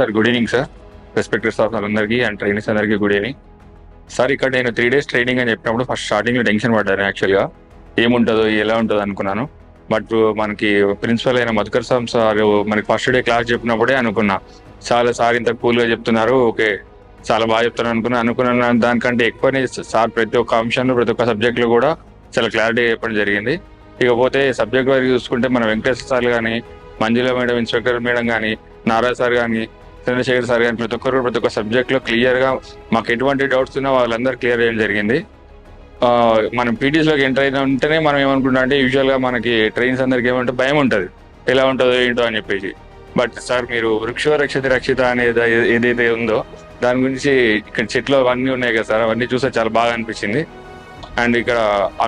Sir good evening sir. Respected staff అందరికీ and trainers అందరికీ good evening sir. ఇక్కడ నేను 3 days ట్రైనింగ్ అని చెప్పినప్పుడు ఫస్ట్ స్టార్టింగ్లో టెన్షన్ పడ్డాను. యాక్చువల్గా ఏముంటుందో ఎలా ఉంటుందో అనుకున్నాను. బట్ మనకి ప్రిన్సిపల్ అయిన మధుకర్ సార్ మనకి ఫస్ట్ డే క్లాస్ చెప్పినప్పుడే అనుకున్నా చాలా సార్ ఇంత కూల్గా చెప్తున్నారు, ఓకే చాలా బాగా చెప్తున్నారు అనుకున్న దానికంటే ఎక్కువనే సార్ ప్రతి ఒక్క అంశంలో ప్రతి ఒక్క సబ్జెక్ట్లో కూడా చాలా క్లారిటీ చెప్పడం జరిగింది. ఇకపోతే సబ్జెక్ట్ వైపు చూసుకుంటే మన వెంకటేశ్వర సార్ కానీ, మంజుల మేడం, ఇన్స్పెక్టర్ మేడం కానీ, నారాయణ సార్ కానీ, చంద్రశేఖర్ సార్ కానీ ప్రతి ఒక్క సబ్జెక్ట్లో క్లియర్గా మాకు ఎటువంటి డౌట్స్ ఉన్నా వాళ్ళందరూ క్లియర్ చేయడం జరిగింది. మనం పీటీస్లోకి ఎంటర్ అయిన ఉంటేనే మనం ఏమనుకుంటాం అంటే యూజువల్గా మనకి ట్రైన్స్ అందరికి ఏమంటే భయం ఉంటుంది, ఎలా ఉంటుందో ఏంటో అని చెప్పేసి. బట్ సార్ మీరు వృక్షో రక్షిత రక్షిత అనేది ఏదైతే ఉందో దాని గురించి ఇక్కడ చెట్లు అవన్నీ ఉన్నాయి కదా సార్, అవన్నీ చూస్తే చాలా బాగా అనిపించింది. అండ్ ఇక్కడ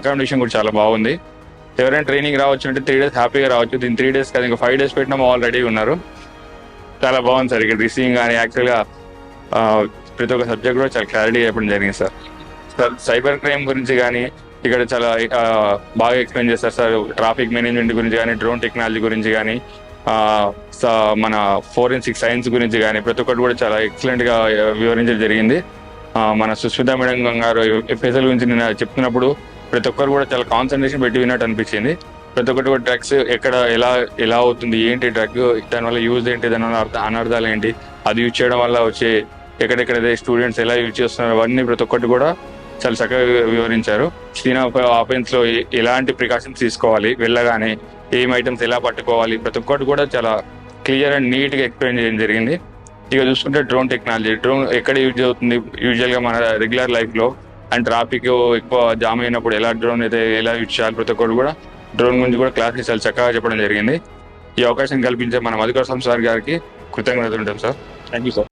అకామిడేషన్ కూడా చాలా బాగుంది. ఎవరైనా ట్రైనింగ్ రావచ్చు అంటే 3 days హ్యాపీగా రావచ్చు. దీని 3 days కదా ఇంకా 5 days పెట్టినా ఆల్రెడీ ఉన్నారు. చాలా బాగుంది సార్. ఇక్కడ రిసీవింగ్ కానీ యాక్చువల్గా ప్రతి ఒక్క సబ్జెక్ట్ కూడా చాలా క్లారిటీ చెప్పడం జరిగింది సార్. సైబర్ క్రైమ్ గురించి కానీ ఇక్కడ చాలా బాగా ఎక్స్ప్లెయిన్ చేస్తారు సార్. ట్రాఫిక్ మేనేజ్మెంట్ గురించి కానీ, డ్రోన్ టెక్నాలజీ గురించి కానీ, మన ఫోరెన్సిక్ సైన్స్ గురించి కానీ ప్రతి ఒక్కటి కూడా చాలా ఎక్సలెంట్గా వివరించడం జరిగింది. మన సుస్మిత మేడం గారు ఎఫ్ఎస్ఎల్ గురించి నేను చెప్తున్నప్పుడు ప్రతి ఒక్కరు కూడా చాలా కాన్సన్ట్రేషన్ పెట్టి విన్నట్టు అనిపించింది. ప్రతి ఒక్కటి కూడా డ్రగ్స్ ఎక్కడ ఎలా అవుతుంది, ఏంటి డ్రగ్, దానివల్ల యూజ్ ఏంటి, దానివల్ల అనర్థాలు ఏంటి, అది యూజ్ చేయడం వల్ల వచ్చే ఎక్కడెక్కడ స్టూడెంట్స్ ఎలా యూజ్ చేస్తున్నారు అవన్నీ ప్రతి ఒక్కటి కూడా చాలా చక్కగా వివరించారు. సీన్ ఆఫెన్స్లో ఎలాంటి ప్రికాషన్స్ తీసుకోవాలి, వెళ్ళగానే ఏం ఐటమ్స్ ఎలా పట్టుకోవాలి, ప్రతి ఒక్కటి కూడా చాలా క్లియర్ అండ్ నీట్గా ఎక్స్ప్లెయిన్ చేయడం జరిగింది. ఇక చూసుకుంటే డ్రోన్ టెక్నాలజీ, డ్రోన్ ఎక్కడ యూజ్ అవుతుంది యూజువల్గా మన రెగ్యులర్ లైఫ్లో, అండ్ ట్రాఫిక్ ఎక్కువ జామ్ అయినప్పుడు డ్రోన్ అయితే ఎలా యూజ్ చేయాలి, ప్రతి ఒక్కరు కూడా డ్రోన్ గురించి కూడా క్లాసెస్ చాలా చక్కగా చెప్పడం జరిగింది. ఈ అవకాశం కల్పించే మన మధుకర్ సార్ గారికి కృతజ్ఞతలు ఉంటాం సార్. Thank you sir.